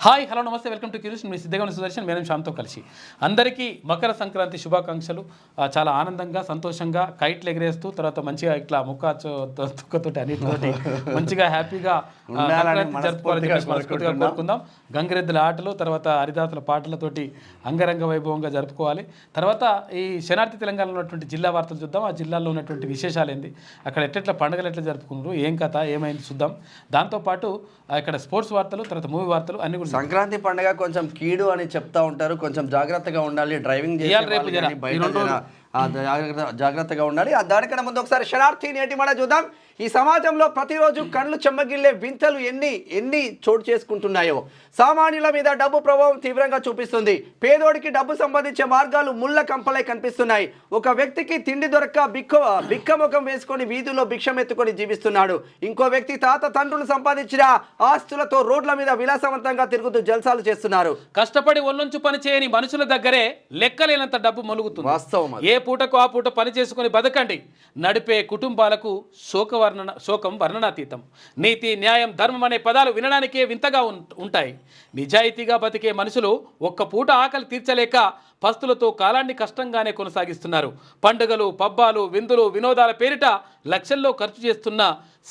Hi hello నమస్తే welcome to curious మీ సిద్ధగా సుదర్శన్ మేడం శ్యామ్తో కలిసి అందరికీ మకర సంక్రాంతి శుభాకాంక్షలు. చాలా ఆనందంగా సంతోషంగా కైట్లు ఎగరేస్తూ తర్వాత మంచిగా ఇట్లా తుక్కతోటి అన్నిటితోటి మంచిగా హ్యాపీగా జరుపుకోవాలని మనస్ఫూర్తిగా కోరుకుందాం. గంగిరెద్దుల ఆటలు తర్వాత హరిదాసుల పాటలతోటి అంగరంగ వైభవంగా జరుపుకోవాలి. తర్వాత ఈ శనార్థి తెలంగాణలో ఉన్నటువంటి జిల్లా వార్తలు చూద్దాం. ఆ జిల్లాలో ఉన్నటువంటి విశేషాలు ఏంది, అక్కడ ఎట్లా పండుగలు ఎట్లా జరుపుకున్నారు, ఏం కథ ఏమైంది చూద్దాం. దాంతోపాటు ఇక్కడ స్పోర్ట్స్ వార్తలు తర్వాత మూవీ వార్తలు అన్ని కూడా. సంక్రాంతి పండుగ కొంచెం కీడు అని చెప్తా ఉంటారు, కొంచెం జాగ్రత్తగా ఉండాలి, డ్రైవింగ్ జాగ్రత్తగా ఉండాలి. దానికన్నా ముందు ఒకసారి శనార్థి నేటి మాట చూద్దాం. ఈ సమాజంలో ప్రతిరోజు కళ్ళు చెమ్మగిల్లే వింతలు ఎన్ని చోటు చేసుకుంటున్నాయో. సామాన్యుల మీద డబ్బు ప్రభావం తీవ్రంగా చూపిస్తుంది. పేదోడికి డబ్బు సంబంధించే మార్గాలు ముళ్ళ కంపలై కనిపిస్తున్నాయి. ఒక వ్యక్తికి తిండి దొరక్క బిక్కముఖం వేసుకొని వీధుల్లో భిక్షమెత్తుకొని జీవిస్తున్నాడు. ఇంకో వ్యక్తి తాత తండ్రులు సంపాదించిన ఆస్తులతో రోడ్ల మీద విలాసవంతంగా తిరుగుతూ జల్సాలు చేస్తున్నారు. కష్టపడి ఒళ్ళొంచు పని చేయని మనుషుల దగ్గరే లెక్కలేనంత డబ్బు మొలుగుతుంది. వాస్తవం. ఏ పూటకు ఆ పూట పని చేసుకుని బతకండి. నడిపే కుటుంబాలకు శోకం వర్ణనాతీతం. నీతి, న్యాయం, ధర్మం అనే పదాలు వినడానికే వింతగా ఉంటాయి. నిజాయితీగా బతికే మనుషులు ఒక్క పూట ఆకలి తీర్చలేక పస్తులతో కాలాన్ని కష్టంగానే కొనసాగిస్తున్నారు. పండుగలు, పబ్బాలు, విందులు, వినోదాల పేరిట లక్షల్లో ఖర్చు చేస్తున్న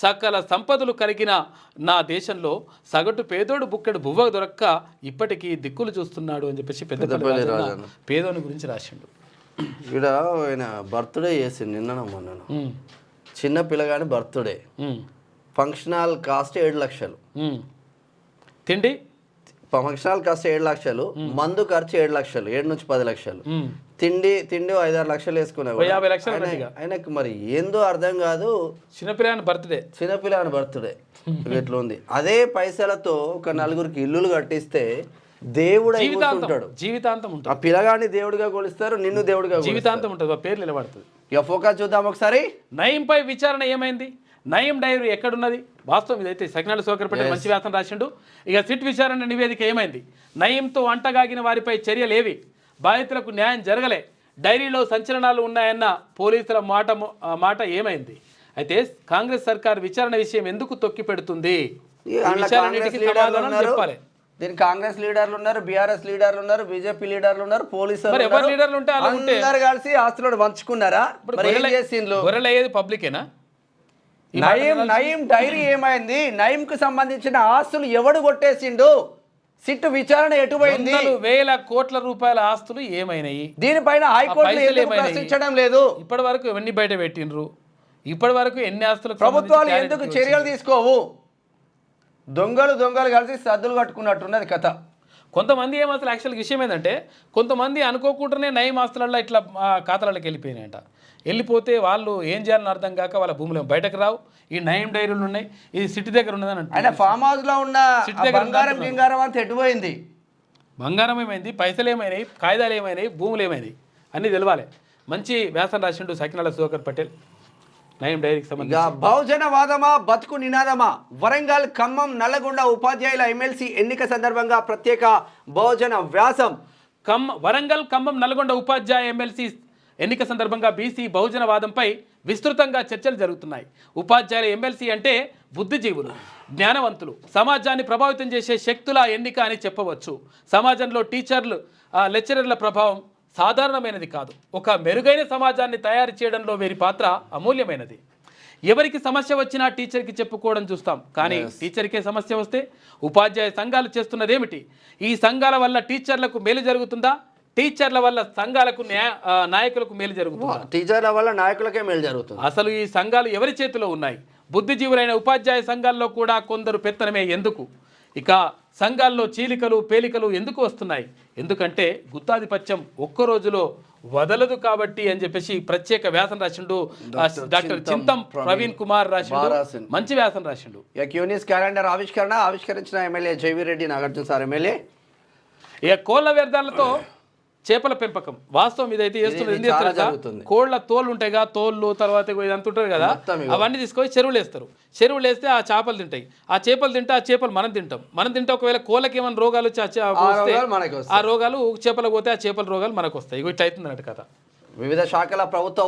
సకల సంపదలు కలిగిన నా దేశంలో సగటు పేదోడు బుక్కెడు బువ్వ దొరక్క ఇప్పటికీ దిక్కులు చూస్తున్నాడు అని చెప్పేసి పేదోని గురించి రాసిండు. ఇక్కడ ఆయన బర్త్డే చేసిండు నిన్న మొన్న. చిన్న పిల్లగాని బర్త్డే. ఫంక్షన్ హాల్ కాస్ట్ 7 లక్షలు. తిండి ఫంక్షన్ హాల్ కాస్ట్ 7 లక్షలు. మందు ఖర్చు 7 లక్షలు, 7 నుంచి 10 లక్షలు. తిండి 5-6 లక్షలు వేసుకున్నా 50 లక్షలు. ఆయనకు మరి ఏందో అర్థం కాదు. చిన్నపిల్లని బర్త్డే ఇట్లా ఉంది. అదే పైసలతో ఒక 4గురికి ఇల్లులు కట్టిస్తే దేవుడు ఉంటాడు, జీవితాంతం ఉంటుంది. ఆ పిల్లగాన్ని దేవుడిగా కొలుస్తారు, నిన్ను దేవుడిగా జీవితాంతం ఉంటుంది, పేరు నిలబడుతుంది. ఇక ఫోకస్ చూద్దాం ఒకసారి. నయంపై విచారణ ఏమైంది? నయం డైరీ ఎక్కడున్నది? వాస్తవం ఇదైతే సకినాల సోకరపేట మంచి వ్యాసం రాసిండు. ఇక సిట్ విచారణ నివేదిక ఏమైంది? నయంతో అంటగాగిన వారిపై చర్యలేవి? బాధితులకు న్యాయం జరగలే? డైరీలో సంచలనాలు ఉన్నాయన్న పోలీసుల మాట ఏమైంది? అయితే కాంగ్రెస్ సర్కార్ విచారణ విషయం ఎందుకు తొక్కి పెడుతుంది? చెప్పాలి. దీనికి కాంగ్రెస్ లీడర్లు ఉన్నారు, బీఆర్ఎస్ లీడర్లు ఉన్నారు, బీజేపీ లీడర్లు ఉన్నారు, పోలీసులు అందరు కలిసి ఆస్తులను పంచుకున్నారా? పబ్లికేనా? నయం డైరీ ఏమైంది? నయంకు సంబంధించిన ఆస్తులు ఎవడు కొట్టేసిండు? సిట్టు విచారణ ఎటుపోయింది? వేల కోట్ల రూపాయల ఆస్తులు ఏమైనాయి? దీనిపైన హైకోర్టు ప్రశ్నించడం లేదు. ఇప్పటి వరకు ఎన్ని బయట పెట్టినరు? ఇప్పటి వరకు ఎన్ని ఆస్తులు? ప్రభుత్వాలు ఎందుకు చర్యలు తీసుకోవు? దొంగలు కలిసి సద్దులు కట్టుకున్నట్టున్నది కథ. కొంతమంది ఏమాస్తులు యాక్చువల్గా విషయం ఏంటంటే, కొంతమంది అనుకోకుండానే నయం ఆస్తులలో ఇట్లా ఖాతాలకి వెళ్ళిపోయినాయంట. వెళ్ళిపోతే వాళ్ళు ఏం చేయాలని అర్థం కాక వాళ్ళ భూములు బయటకు రావు. ఈ నయం డైరీలు ఉన్నాయి, ఇది సిటీ దగ్గర ఉన్నదని అంటే. ఆయన ఫామ్ హౌస్లో ఉన్న బంగారం అంతా ఎటుపోయింది? బంగారం ఏమైంది, పైసలు ఏమైనాయి, కాగితాలు ఏమైనాయి, భూములు ఏమైనాయి అన్నీ తెలవాలి. మంచి వ్యాసం రాసిండు సకినాల సుధాకర్ పటేల్ నయం డైరీకి సంబంధించి. బహుజన వాదమా బతుకు నినాదమా? వరంగల్, ఖమ్మం, నల్లగొండ ఉపాధ్యాయుల ఎమ్మెల్సీ ఎన్నిక సందర్భంగా ప్రత్యేక బహుజన వ్యాసం. వరంగల్, ఖమ్మం, నల్గొండ ఉపాధ్యాయ ఎమ్మెల్సీ ఎన్నిక సందర్భంగా బీసీ బహుజన వాదంపై విస్తృతంగా చర్చలు జరుగుతున్నాయి. ఉపాధ్యాయుల ఎమ్మెల్సీ అంటే బుద్ధిజీవులు, జ్ఞానవంతులు, సమాజాన్ని ప్రభావితం చేసే శక్తుల ఎన్నిక అని చెప్పవచ్చు. సమాజంలో టీచర్లు, లెక్చరర్ల ప్రభావం సాధారణమైనది కాదు. ఒక మెరుగైన సమాజాన్ని తయారు చేయడంలో వీరి పాత్ర అమూల్యమైనది. ఎవరికి సమస్య వచ్చినా టీచర్కి చెప్పుకోవడం చూస్తాం, కానీ టీచర్కే సమస్య వస్తే ఉపాధ్యాయ సంఘాలు చేస్తున్నది ఏమిటి? ఈ సంఘాల వల్ల టీచర్లకు మేలు జరుగుతుందా? టీచర్ల వల్ల సంఘాలకు నాయకులకు మేలు జరుగుతుందా? టీచర్ల వల్ల నాయకులకే మేలు జరుగుతుంది. అసలు ఈ సంఘాలు ఎవరి చేతిలో ఉన్నాయి? బుద్ధిజీవులైన ఉపాధ్యాయ సంఘాల్లో కూడా కొందరు పెత్తనమే ఎందుకు? ఇక సంఘాల్లో చీలికలు పేలికలు ఎందుకు వస్తున్నాయి? ఎందుకంటే గుత్తాధిపత్యం ఒక్క రోజులో వదలదు కాబట్టి అని చెప్పేసి ప్రత్యేక వ్యాసం రాసిండు డాక్టర్ చింతం ప్రవీణ్ కుమార్ రాసిండు. మంచి వ్యాసం రాసిండు. యూనిస్ క్యాలెండర్ ఆవిష్కరించిన MLA Jaiveereddy Nagarjuna sir MLA. ఇక కోళ్ల వ్యర్థాలతో చేపల పెంపకం. వాస్తవం ఇదైతే చేస్తున్నారు. కోళ్ల తోళ్ళు ఉంటాయిగా, తోళ్ళు తర్వాత ఇదంతా ఉంటుంది కదా, అవన్నీ తీసుకొని చెరువులు వేస్తారు. చెరువులు వేస్తే ఆ చేపలు తింటాయి. ఆ చేపలు తింటే ఆ చేపలు మనం తింటే ఒకవేళ కోళ్ళకి ఏమైనా రోగాలు వచ్చి ఆ రోగాలు చేపలకు పోతే ఆ చేపల రోగాలు మనకు వస్తాయి. ఇట్లా అవుతుంది అన్నట్టు కథ. వివిధ శాఖల ప్రభుత్వ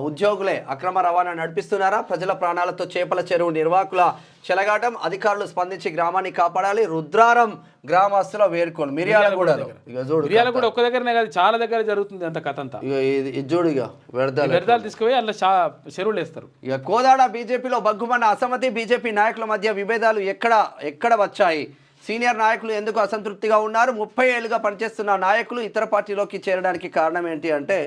ఉద్యోగులే అక్రమ రవాణా నడిపిస్తున్నారా? ప్రజల ప్రాణాలతో చేపల చెరువు నిర్వాహకుల చెలగాటం. అధికారులు స్పందించి గ్రామాన్ని కాపాడాలి. రుద్రారం గ్రామస్తుల వేర్కోలు. మిర్యాలగూడలో ఇక చూడు, మిర్యాలగూడ ఒక్క దగ్గరనే కాదు, చాలా దగ్గర జరుగుతుంది అంత కథ అంతా. ఇది చూడు, ఇక వ్యర్థాలు తీసుకుపోయి అలా చెరువులు వేస్తారు. ఇక కోదాడ బీజేపీలో బగ్గుమన్న అసమ్మతి. బీజేపీ నాయకుల మధ్య విభేదాలు ఎక్కడ వచ్చాయి? సీనియర్ నాయకులు ఎందుకు అసంతృప్తిగా ఉన్నారు? 30 ఏళ్లుగా పనిచేస్తున్న నాయకులు ఇతర పార్టీలోకి చేరడానికి కారణం ఏంటి అంటే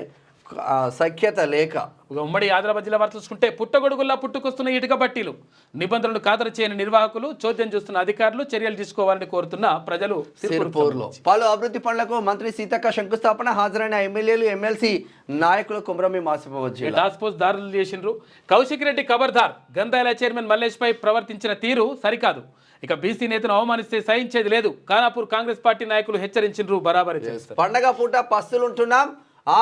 సఖ్యత లేక. ఉమ్మడి ఆదిలాబాద్ జిల్లా వారు చూసుకుంటే పుట్టగొడుగుల్లా పుట్టుకొస్తున్న ఇటుక బట్టీలు, నిబంధనలు ఖాతరు చేయని నిర్వాహకులు, చోద్యం చూస్తున్న అధికారులు చర్యలు తీసుకోవాలని కోరుతున్న ప్రజలు. సిర్పూర్లో పలు అభివృద్ధి పనులకు మంత్రి సీతక్క శంకుస్థాపన. హాజరైన ఎమ్మెల్యేలు, ఎమ్మెల్సీ నాయకులు కుమ్రమి మాసిపోవచ్చు. టాస్క్ ఫోర్స్ దారులు చేసిండ్రు. కౌశిక్ రెడ్డి ఖబర్దార్. గంధాల చైర్మన్ మల్లేష్ పై ప్రవర్తించిన తీరు సరికాదు. ఇక బీసీ నేతను అవమానిస్తే సహించేది లేదు. ఖానాపూర్ కాంగ్రెస్ పార్టీ నాయకులు హెచ్చరించిండ్రు. బరాబరి చేస్తారు. పండగ పూట పస్తులుంటున్నాం,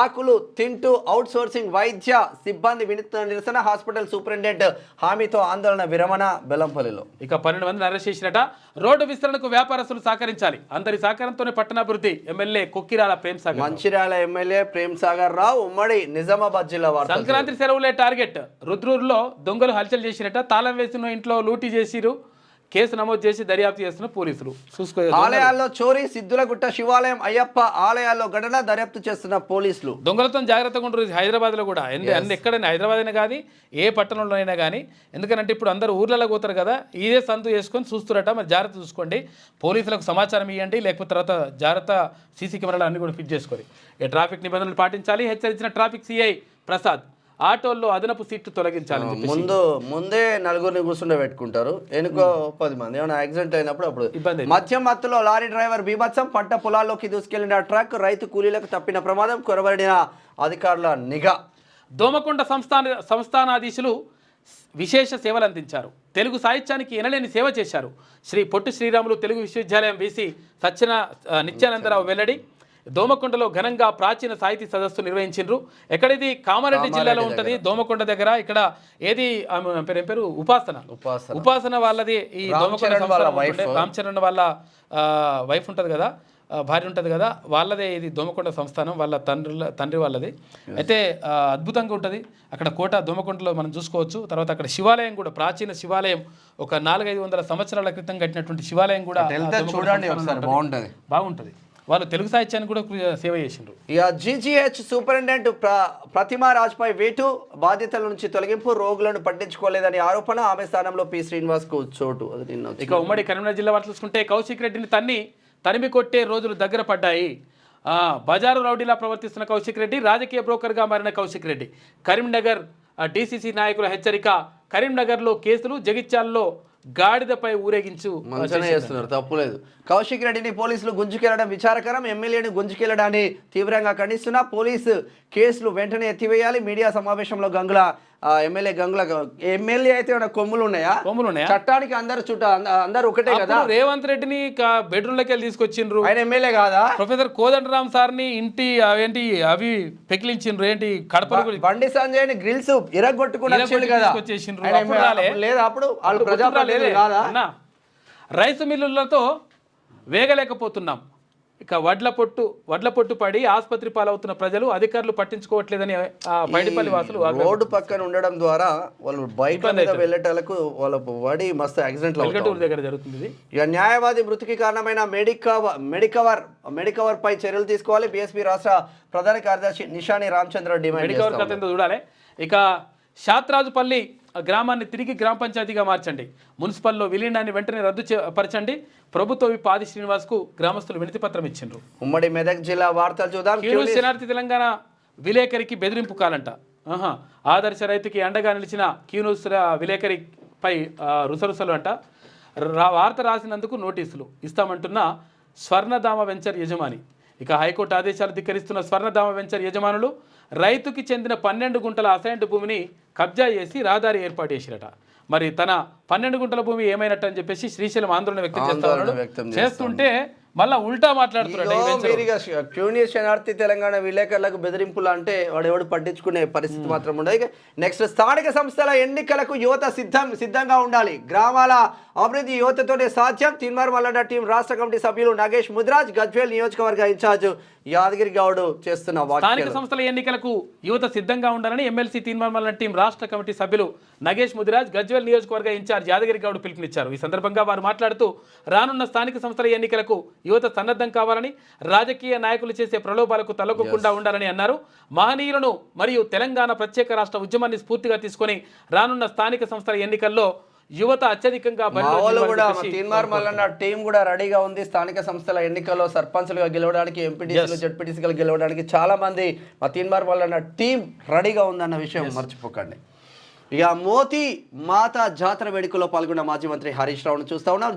ఆకులు తింటూ అవుట్ సోర్సింగ్ వైద్య సిబ్బంది నిరసన. హాస్పిటల్ సూపరింటెండెంట్ హామీతో ఆందోళన విరమణ. బెల్లంపల్లిలో ఇక 12 మందిని అరెస్ట్ చేసినట. రోడ్డు విస్తరణకు వ్యాపారస్తులు సహకరించాలి. అందరి సహకారంతోనే పట్టణాభివృద్ధి. ఎమ్మెల్యే కొక్కిరాల ప్రేమ్ సాగర్. మంచిర్యాల ఎమ్మెల్యే ప్రేమ్ సాగర్ రావు. ఉమ్మడి నిజామాబాద్ జిల్లా వార్త. సంక్రాంతి సెలవులే టార్గెట్. రుద్రూరులో దొంగలు హల్చల్ చేసినట. తాళం వేసిన ఇంట్లో లూటీ చేసిరు. కేసు నమోదు చేసి దర్యాప్తు చేస్తున్న పోలీసులు. ఆలయాల్లో చోరీ. సిద్ధులగుట్ట శివాలయం, అయ్యప్ప ఆలయాల్లో ఘటన. దర్యాప్తు చేస్తున్న పోలీసులు. దొంగలతో జాగ్రత్తగా ఉంటారు. హైదరాబాద్లో కూడా అన్ని ఎక్కడైనా, హైదరాబాద్ అయినా కానీ ఏ పట్టణంలో అయినా కానీ. ఎందుకంటే ఇప్పుడు అందరూ ఊర్లలో పోతారు కదా, ఇదే సందు వేసుకొని చూస్తురట. మరి జాగ్రత్త చూసుకోండి. పోలీసులకు సమాచారం ఇవ్వండి, లేకపోతే తర్వాత జాగ్రత్త సీసీ కెమెరాలు అన్ని కూడా ఫిట్ చేసుకోండి. ఈ ట్రాఫిక్ నిబంధనలు పాటించాలి. హెచ్చరించిన ట్రాఫిక్ సిఐ ప్రసాద్. ఆటోల్లో అదనపు సీట్లు తొలగించాలి. ముందే నలుగురిని కూర్చుండే పెట్టుకుంటారు, ఎనుకో 10 మంది. ఏమైనా యాక్సిడెంట్ అయినప్పుడు అప్పుడు ఇబ్బంది. మధ్య మత్తులో లారీ డ్రైవర్ బీభత్సం. పంట పొలాల్లోకి దూసుకెళ్లిన ట్రక్. రైతు కూలీలకు తప్పిన ప్రమాదం. కొరబడిన అధికారుల నిఘా. దోమకొండ సంస్థానాధీశులు విశేష సేవలు అందించారు. తెలుగు సాహిత్యానికి ఎనలేని సేవ చేశారు. శ్రీ పొట్టి శ్రీరాములు తెలుగు విశ్వవిద్యాలయం వీసీ నిత్యానందరావు వెల్లడి. దోమకొండలో ఘనంగా ప్రాచీన సాహితీ సదస్సు నిర్వహించిండ్రు. ఎక్కడిది? కామారెడ్డి జిల్లాలో ఉంటుంది, దోమకొండ దగ్గర. ఇక్కడ ఏది పేరు ఉపాసన వాళ్ళది. ఈ దోమకొండ రామచరణ్ వాళ్ళ వైఫ్ ఉంటుంది కదా, భార్య ఉంటుంది కదా, వాళ్ళదే ఇది దోమకొండ సంస్థానం. వాళ్ళ తండ్రి వాళ్ళది. అయితే అద్భుతంగా ఉంటుంది అక్కడ కోట. దోమకొండలో మనం చూసుకోవచ్చు. తర్వాత అక్కడ శివాలయం కూడా, ప్రాచీన శివాలయం, ఒక 400-500 సంవత్సరాల క్రితం కట్టినటువంటి శివాలయం కూడా బాగుంటుంది. వాళ్ళు తెలుగు సాహిత్యాన్ని కూడా సేవ చేసిండ్రు. ఇక జీజీహెచ్ సూపరింటెండెంట్ ప్రతిమా రాజ్పై వేటు. బాధ్యతల నుంచి తొలగింపు. రోగులను పట్టించుకోలేదని ఆరోపణ. ఆమె స్థానంలో పి శ్రీనివాస్ కు చోటు. ఇక ఉమ్మడి కరీంనగర్ జిల్లా వారు చూసుకుంటే కౌశిక్ రెడ్డిని తనిమి కొట్టే రోజులు దగ్గర పడ్డాయి. బజారు రౌడీలా ప్రవర్తిస్తున్న కౌశిక్ రెడ్డి, రాజకీయ బ్రోకర్గా మారిన కౌశిక్ రెడ్డి. కరీంనగర్ డీసీసీ నాయకుల హెచ్చరిక. కరీంనగర్లో కేసులు, జగిత్యాలలో గాడిదపై ఊరేగించు మంచిగా చేస్తున్నారు, తప్పులేదు. కౌశిక్ రెడ్డిని పోలీసులు గుంజుకెళ్లడం విచారకరం. ఎమ్మెల్యేని గుంజుకెళ్లడాన్ని తీవ్రంగా ఖండిస్తున్నా. పోలీసు కేసులు వెంటనే ఎత్తివేయాలి. మీడియా సమావేశంలో గంగుల ఎమ్మెల్యే అయితే కొమ్ములు ఉన్నాయా? చట్టానికి అందరు ఒకటే కదా. రేవంత్ రెడ్డిని బెడ్రూమ్ లోకి వెళ్ళి తీసుకొచ్చిండ్రు. ఆయన ఎమ్మెల్యే కాదా? ప్రొఫెసర్ కోదండరామ్ సార్ని ఇంటి అవి పెకిలించిండ్రు. ఏంటి కడప బండి సంజయ్ ని గ్రిల్స్ ఇరగొట్టుకుని లేదా? అప్పుడు వాళ్ళు ప్రజాప్రతినిధులు కాదా? రైసు మిల్లులతో వేగలేకపోతున్నాం. ఇక వడ్ల పొట్టు పడి ఆసుపత్రి పాలవుతున్న ప్రజలు, అధికారులు పట్టించుకోవట్లేదని బయటిపల్లి వాసులు. రోడ్డు పక్కన ఉండడం ద్వారా వాళ్ళు బైక్ మీద వెళ్ళేటలకు వాళ్ళ వడి మస్తు యాక్సిడెంట్ దగ్గర జరుగుతుంది. ఇక న్యాయవాది మృతికి కారణమైన మెడికవర్ పై చర్యలు తీసుకోవాలి. బీఎస్పీ రాష్ట్ర ప్రధాన కార్యదర్శి నిషాని రామచంద్ర డిమాండ్ చూడాలి. ఇక శాత్రాజుపల్లి గ్రామాన్ని తిరిగి గ్రామ పంచాయతీగా మార్చండి. మున్సిపల్లో విలీనాన్ని వెంటనే రద్దు పరచండి. ప్రభుత్వ విప్ ఆది శ్రీనివాస్కు గ్రామస్తులు వినతి పత్రం ఇచ్చిండ్రు. ఉమ్మడి మెదక్ జిల్లా వార్తలు చూద్దాం. శనార్థి తెలంగాణ విలేకరికి బెదిరింపు కాలంట. ఆదర్శ రైతుకి అండగా నిలిచిన క్యూన్యూస్ విలేకరిపై రుసరుసలు అంట. వార్త రాసినందుకు నోటీసులు ఇస్తామంటున్న స్వర్ణధామ వెంచర్ యజమాని. ఇక హైకోర్టు ఆదేశాలు ధిక్కరిస్తున్న స్వర్ణధామ వెంచర్ యజమానులు రైతుకి చెందిన 12 గుంటల అసైన్డ్ భూమిని కబ్జా చేసి రహదారి ఏర్పాటు చేసిరట. మరి తన 12 గుంటల భూమి ఏమైనట్టు అని చెప్పేసి శ్రీశైలం ఆందోళన వ్యక్తం చేస్తుంటే మళ్ళా ఉల్టా మాట్లాడుతున్నాడు. క్యూనియస్ శనార్థి తెలంగాణ విలేకరులకు బెదిరింపులు అంటే వాడు ఎవడు పట్టించుకునే పరిస్థితి మాత్రం ఉండదు. ఇక నెక్స్ట్ స్థానిక సంస్థల ఎన్నికలకు యువత సిద్ధంగా ఉండాలి. గ్రామాల అభివృద్ధి యువతతోనే సాధ్యం. తీన్మార్ మల్లన్న టీం రాష్ట్ర కమిటీ సభ్యులు నాగేష్ ముద్రాజ్, గజ్వేల్ నియోజకవర్గ ఇన్ఛార్జ్ యాదగిరి గౌడ్ చేస్తున్న స్థానిక సంస్థల ఎన్నికలకు యువత సిద్ధంగా ఉండాలని ఎమ్మెల్సీ తీన్మార్ మల్లన్న టీం రాష్ట్ర కమిటీ సభ్యులు నగేష్ ముదిరాజ్, గజ్వేల్ నియోజకవర్గ ఇన్ఛార్జ్ యాదగిరి గౌడ్ పిలుపునిచ్చారు. ఈ సందర్భంగా వారు మాట్లాడుతూ రానున్న స్థానిక సంస్థల ఎన్నికలకు యువత సన్నద్ధం కావాలని, రాజకీయ నాయకులు చేసే ప్రలోభాలకు తలొగ్గకుండా ఉండాలని అన్నారు. మహనీయులను మరియు తెలంగాణ ప్రత్యేక రాష్ట్ర ఉద్యమాన్ని స్ఫూర్తిగా తీసుకొని రానున్న స్థానిక సంస్థల ఎన్నికల్లో యువత అత్యధికంగా తీన్మార్ మల్లన్న టీం కూడా రెడీగా ఉంది. స్థానిక సంస్థల ఎన్నికల్లో సర్పంచ్లుగా గెలవడానికి, ఎంపీటీసీలు జెడ్పీటీసీలు గెలవడానికి చాలా మంది మా తీన్మార్ మల్లన్న టీం రెడీగా ఉందన్న విషయం మర్చిపోకండి. ఇక మోతీ మాత జాతర వేడుకలో పాల్గొన్న మాజీ మంత్రి హరీష్ రావును చూస్తా ఉన్నాం.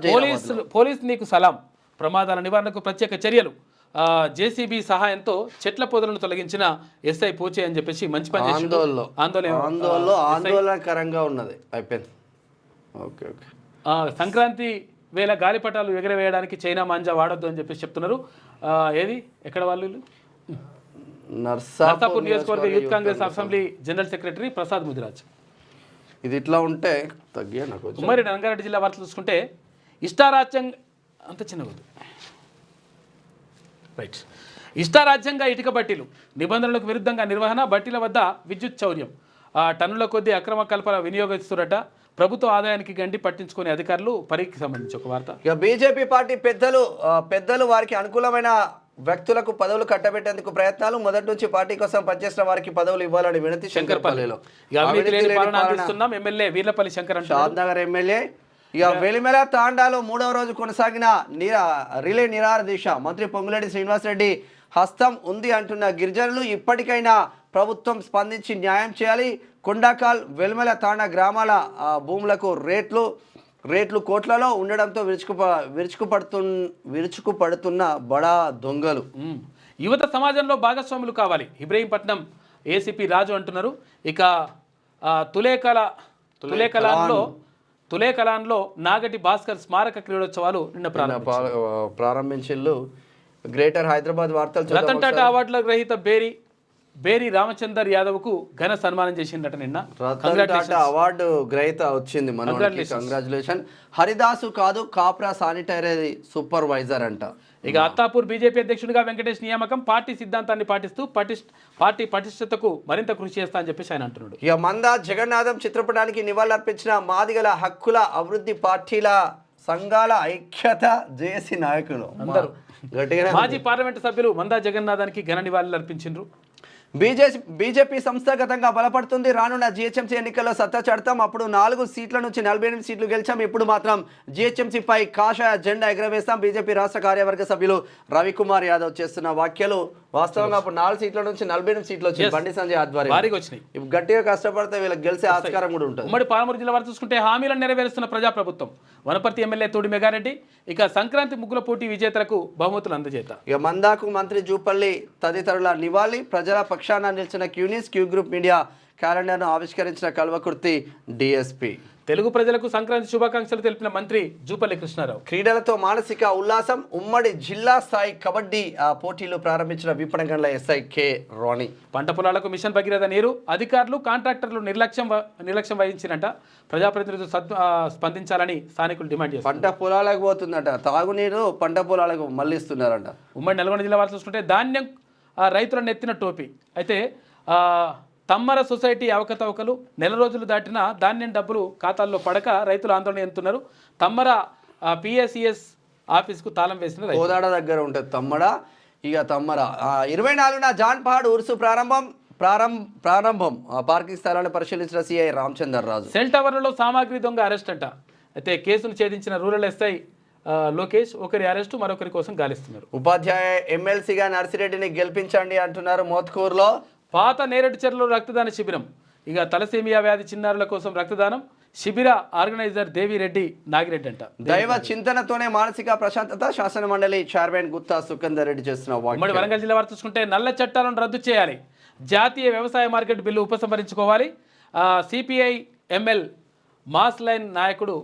పోలీస్ నీకు సలాం. ప్రమాదాల నివారణకు ప్రత్యేక చర్యలు. జేసీబీ సహాయంతో చెట్ల పొదలను తొలగించిన ఎస్ఐ పోచే అని చెప్పేసి మంచి పని ఆందోళనకరంగా ఉన్నది. అయిపోయింది. Okay okay. సంక్రాంతి వేళ గాలిపటాలు ఎగరవేయడానికి చైనా మాంజా వాడొద్దు అని చెప్పేసి చెప్తున్నారు. ఏది ఎక్కడ వాళ్ళు? నర్సాపూర్ నియోజకవర్గ youth Congress assembly general secretary Prasad Mudiraj. ఇది ఇట్లా ఉంటే తగ్గే నాకు ఉమ్మడి రంగారెడ్డి జిల్లా వార్తలు చూసుకుంటే ఇష్టారాజ్యంగా అంత చిన్నగదు రైట్ ఇష్టారాజ్యంగా ఇటుక బట్టీలు నిబంధనలకు విరుద్ధంగా నిర్వహణ, బట్టీల వద్ద విద్యుత్ చౌర్యం, టన్నుల కొద్దీ అక్రమ కల్పన వినియోగిస్తున్నట, ప్రభుత్వ ఆదాయానికి గండి పట్టించుకునే అధికారులు. పరీక్షకి సంబంధించి ఒక వార్త. ఇక బీజేపీ పార్టీ పెద్దలు వారికి అనుకూలమైన వ్యక్తులకు పదవులు కట్టబెట్టేందుకు ప్రయత్నాలు. మొదటి నుంచి పార్టీ కోసం పనిచేసిన వారికి పదవులు ఇవ్వాలని వినతి. శంకర్పల్లిలో ఎమ్మెల్యే వీర్లపల్లి శంకర్ షాద్నగర్ ఎమ్మెల్యే. ఇక వెలిమెల తాండాలో 3వ రోజు కొనసాగిన రిలే నిరాహార దీక్ష. మంత్రి పొంగులేటి శ్రీనివాసరెడ్డి హస్తం ఉంది అంటున్న గిరిజనులు ఇప్పటికైనా ప్రభుత్వం స్పందించి న్యాయం చేయాలి. కొండాకాల్ వెలిమెల తాండా గ్రామాల భూములకు రేట్లు కోట్లలో ఉండడంతో విరుచుకుపడుతున్న బడా దొంగలు. యువత సమాజంలో భాగస్వాములు కావాలి. ఇబ్రహీంపట్నం ఏసీపీ రాజు అంటున్నారు. ఇక తులేకలాన్లో నాగటి భాస్కర్ స్మారక క్రీడోత్సవాలు నిన్న ప్రారంభించిల్లు. గ్రేటర్ హైదరాబాద్ వార్తలు. రతన్ టాటా అవార్డుల గ్రహీత బేరి రామచందర్ యాదవ్ కు ఘన సన్మానం చేసిందట నిన్న. అవార్డు గ్రహీత వచ్చింది మనకి, కంగ్రాచులేషన్. హరిదాసు కాదు, కాప్రా శానిటరీ సూపర్వైజర్ అంట. ఇక అత్తాపూర్ బీజేపీ అధ్యక్షుడిగా వెంకటేష్ నియామకం. పార్టీ సిద్ధాంతాన్ని పాటిస్తూ పార్టీ పటిష్టతకు మరింత కృషి చేస్తా అని చెప్పేసి ఆయన అంటున్నాడు. ఇక మందా జగన్నాథం చిత్రపటానికి నివాళులర్పించిన మాదిగల హక్కుల అభివృద్ధి పార్టీల సంఘాల ఐక్యత జేఏసీ నాయకులు అందరూ. మాజీ పార్లమెంటు సభ్యులు మందా జగన్నాథానికి ఘన నివాళులు అర్పించారు. బీజేపీ సంస్థాగతంగా బలపడుతుంది. రానున్న జిహెచ్ఎంసీ ఎన్నికల్లో సత్తా చాడతాం. అప్పుడు 4 సీట్ల నుంచి 48 సీట్లు గెలిచాం. ఇప్పుడు మాత్రం జిహెచ్ఎంసీపై కాషాయ జెండా ఎగరవేస్తాం. బీజేపీ రాష్ట్ర కార్యవర్గ సభ్యులు రవికుమార్ యాదవ్ చేస్తున్న వ్యాఖ్యలు. వాస్తవంగా అప్పుడు 4 సీట్ల నుంచి 48 సీట్లు వచ్చింది. బండి సంజయ్ ఆధ్వర్యంలో వచ్చినాయి. గట్టిగా కష్టపడితే వీళ్ళకి గెలిచే ఆస్కారం కూడా ఉంటుంది. ఉమ్మడి పాలమూరు జిల్లా వారు చూసుకుంటే హామీలను నెరవేరుస్తున్న ప్రజాప్రభుత్వం. వనపర్తి ఎమ్మెల్యే తోడి మెగారెడ్డి. ఇక సంక్రాంతి ముగ్గుల పోటీ విజేతలకు బహుమతులు అందజేత. ఇక మందాకు మంత్రి జూపల్లి తదితరుల నివాళి. ప్రజల పక్షాన నిలిచిన క్యూ గ్రూప్ మీడియా క్యాలెండర్ను ఆవిష్కరించిన కల్వకుర్తి డిఎస్పీ. తెలుగు ప్రజలకు సంక్రాంతి శుభాకాంక్షలు తెలిపిన మంత్రి జూపల్లి కృష్ణారావు. క్రీడలతో మానసిక ఉల్లాసం. ఉమ్మడి జిల్లా స్థాయి కబడ్డీ పోటీలు ప్రారంభించిన విపణగండ్ల ఎస్ఐ కె రాణి. పంట పొలాలకు మిషన్ భగీరథ నీరు. అధికారులు కాంట్రాక్టర్లు నిర్లక్ష్యం వహించినట్ట. ప్రజాప్రతినిధులు స్పందించాలని స్థానికులు డిమాండ్ చేస్తారు. పంట పొలాలకు పోతుందట తాగునీరు, పంట పొలాలకు మళ్లిస్తున్నారంట. ఉమ్మడి నల్గొండ జిల్లా వారు చూసుకుంటే ధాన్యం రైతులను ఎత్తిన టోపీ. అయితే తమ్మర సొసైటీ అవకతవకలు. నెల రోజులు దాటిన ధాన్యం డబ్బులు ఖాతాల్లో పడక రైతులు ఆందోళన చెందుతున్నారు. తమ్మర పిఎస్సిఎస్ ఆఫీస్కు తాళం వేసిన కోదాడ దగ్గర ఉంటుంది తమ్మడ. ఇక తమ్మర 24న జాన్ పహాడ్ ఉరుసు ప్రారంభం. పార్కింగ్ స్థలాన్ని పరిశీలించిన సిఐ రామచందర్ రాజు. సెల్ టవర్లలో సామాగ్రి దొంగ అరెస్ట్ అంట. అయితే కేసును ఛేదించిన రూరల్ ఎస్ఐ లోకేష్ ఒకరి అరెస్టు మరొకరి కోసం గాలిస్తున్నారు. ఉపాధ్యాయ ఎమ్మెల్సీగా నర్సిరెడ్డిని గెలిపించండి అంటున్నారు. మోత్కూరులో పాత నేరేడు చెరువులో రక్తదాన శిబిరం. ఇక తలసేమియా వ్యాధి చిన్నారుల కోసం రక్తదానం. శిబిర ఆర్గనైజర్ దేవిరెడ్డి నాగిరెడ్డి అంట. దైవ చింతనతోనే మానసిక ప్రశాంతత. శాసన మండలి చైర్మన్ గుత్తా సుఖందర్ రెడ్డి చేస్తున్న. ఉమ్మడి వరంగల్ జిల్లా వారు చూసుకుంటే నల్ల చట్టాలను రద్దు చేయాలి. జాతీయ వ్యవసాయ మార్కెట్ బిల్లు ఉపసంహరించుకోవాలి. సిపిఐ ఎంఎల్ మాస్ లైన్ నాయకుడు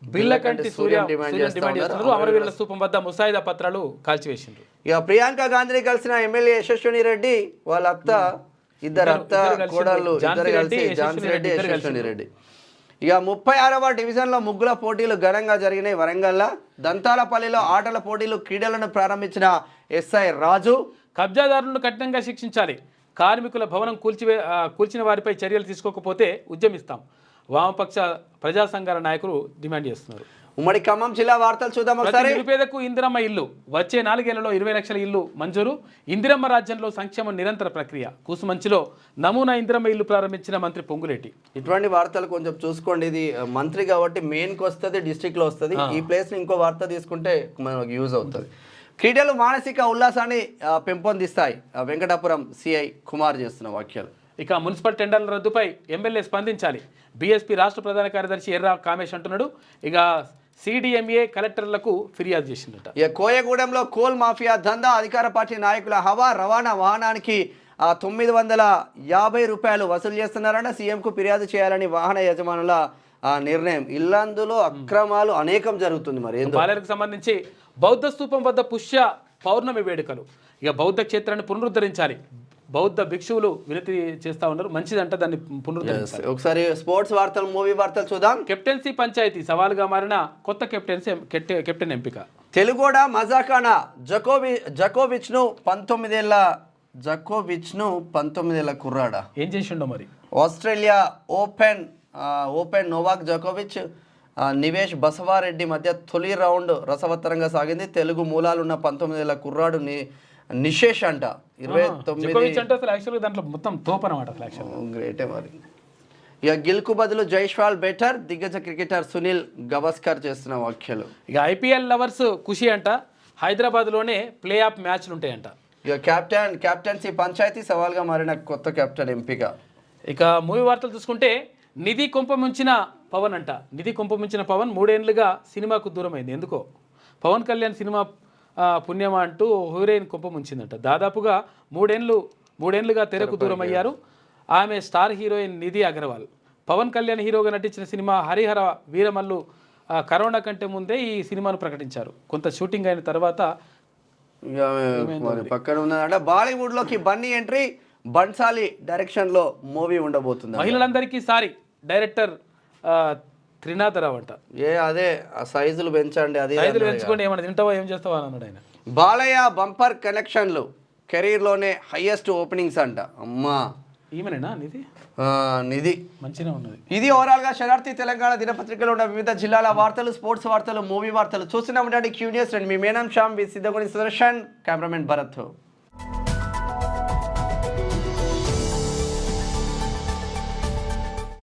బిల్లకంటి సూర్యం డిమాండ్ డిమాండ్ చేస్తున్నారు. అమరవీరుల స్థూపం వద్ద ముసాయిదా పత్రాలు కాల్చివేసిండ్రు. ఇక ప్రియాంక గాంధీని కలిసిన ఎమ్మెల్యే యశస్విని రెడ్డి వాళ్ళ అత్త ఇద్దరు కోడళ్ళు ఇద్దరు కలిసి ఝాన్సీ రెడ్డి యశస్విని రెడ్డి. ఇక 36వ డివిజన్లో ముగ్గుల పోటీలు ఘనంగా జరిగినాయి వరంగల్లో. దంతాలపల్లిలో ఆటల పోటీలు క్రీడలను ప్రారంభించిన ఎస్ఐ రాజు. కబ్జాదారులను కఠినంగా శిక్షించాలి, కార్మికుల భవనం కూల్చిన వారిపై చర్యలు తీసుకోకపోతే ఉద్యమిస్తాం, వామపక్ష ప్రజా సంఘాల నాయకులు డిమాండ్ చేస్తున్నారు. ఉమ్మడి ఖమ్మం జిల్లా వార్తలు చూద్దాం ఒకసారి. నిరుపేదకు ఇందిరమ్మ ఇల్లు, వచ్చే 4 ఏళ్లలో 20 లక్షల ఇల్లు మంజూరు. ఇందిరమ్మ రాజ్యంలో సంక్షేమం నిరంతర ప్రక్రియ. కూసుమంచిలో నమూనా ఇందిరమ్మ ఇల్లు ప్రారంభించిన మంత్రి పొంగులేటి. ఇటువంటి వార్తలు కొంచెం చూసుకోండి. ఇది మంత్రి కాబట్టి మెయిన్కి వస్తుంది, డిస్ట్రిక్ట్లో వస్తుంది. ఈ ప్లేస్ని ఇంకో వార్త తీసుకుంటే మనకు యూజ్ అవుతుంది. క్రీడలు మానసిక ఉల్లాసాన్ని పెంపొందిస్తాయి, వెంకటాపురం సిఐ కుమార్ చేస్తున్న వ్యాఖ్యలు. ఇక మున్సిపల్ టెండర్ల రద్దుపై ఎమ్మెల్యే స్పందించాలి, బీఎస్పీ రాష్ట్ర ప్రధాన కార్యదర్శి ఎర్రా కామేష్ అంటున్నాడు. ఇక సిడిఎంఏ కలెక్టర్లకు ఫిర్యాదు చేసిందట. ఇక కోయగూడెంలో కోల్ మాఫియా దందా, అధికార పార్టీ నాయకుల హవా, రవాణా వాహనానికి 950 రూపాయలు వసూలు చేస్తున్నారని సీఎంకు ఫిర్యాదు చేయాలని వాహన యజమానుల నిర్ణయం. ఇల్లందులో అక్రమాలు అనేకం జరుగుతుంది. మరి పాలేరుకు సంబంధించి బౌద్ధ స్తూపం వద్ద పుష్య పౌర్ణమి వేడుకలు. ఇక బౌద్ధ క్షేత్రాన్ని పునరుద్ధరించాలి, బౌద్ధ భిక్షువులు వినతి చేస్తూ ఉన్నారు. మంచిదంట, దాన్ని పునరుద్ధరించాలి. ఒకసారి స్పోర్ట్స్ వార్తలు, మూవీ వార్తలు చూద్దాం. కెప్టెన్సీ పంచాయతీ సవాలుగా మారిన కొత్త కెప్టెన్ ఎంపిక. తెలుగోడ మజాకానా జకోవిచ్ను 19 ఏళ్ల కుర్రాడా ఏం చేసిండో మరి. Australia open Novak జకోవిచ్ Nivesh Basavareddy మధ్య తొలి రౌండ్ రసవత్తరంగా సాగింది. తెలుగు మూలాలున్న 19 ఏళ్ల కుర్రాడు నిషేష్ అంట 29 దాంట్లో మొత్తం తోపనమాట. గ్రేటే మరి. ఇక గిల్కు బదులు జైస్వాల్ బెటర్, దిగ్గజ క్రికెటర్ సునీల్ గవాస్కర్ చేస్తున్న వ్యాఖ్యలు. ఇక ఐపీఎల్ లవర్స్ ఖుషి అంట, హైదరాబాద్లోనే ప్లే ఆఫ్ మ్యాచ్లు ఉంటాయంట. ఇక కెప్టెన్సీ పంచాయతీ సవాల్గా మారిన కొత్త కెప్టెన్ ఎంపిక. ఇక మూవీ వార్తలు చూసుకుంటే నిధి కుంపముంచిన పవన్ అంట. నిధి కుంపముంచిన పవన్ 3 ఏళ్లుగా సినిమాకు దూరమైంది. ఎందుకో పవన్ కళ్యాణ్ సినిమా పుణ్యమా అంటూ హీరోయిన్ కుంపముంచిందంట. దాదాపుగా 3 ఏళ్లుగా తెరకు దూరం అయ్యారు ఆమె స్టార్ హీరోయిన్ నిధి అగర్వాల్. పవన్ కళ్యాణ్ హీరోగా నటించిన సినిమా హరిహర వీరమల్లు కరోనా కంటే ముందే ఈ సినిమాను ప్రకటించారు. కొంత షూటింగ్ అయిన తర్వాత పక్కన ఉన్నదంట. బాలీవుడ్లోకి బన్నీ ఎంట్రీ, బన్సాలి డైరెక్షన్లో మూవీ ఉండబోతుంది. మహిళలందరికీ సారీ, డైరెక్టర్ త్రినాథరావు అంట. అదే సైజులు పెంచండి, అది సైజులు పెంచుకోండి, ఏమన్నా తింటావా ఏం చేస్తావా అని అన్నాడు ఆయన. బాలయ్య బంపర్ కలెక్షన్లు, కెరీర్లోనే హైయెస్ట్ ఓపెనింగ్స్ అంట. అమ్మా ఈమెనేనా నిధి? నిధి మంచిగా ఉన్నది. ఇది ఓవరాల్గా శరార్థి తెలంగాణ దినపత్రికలో ఉన్న వివిధ జిల్లాల వార్తలు, స్పోర్ట్స్ వార్తలు, మూవీ వార్తలు చూస్తున్నాం. క్యూ న్యూస్ అండ్ మీ మేనం శ్యామ్, వి సిద్ధగుని సుదర్శన్, కెమెరామెన్ భరత్.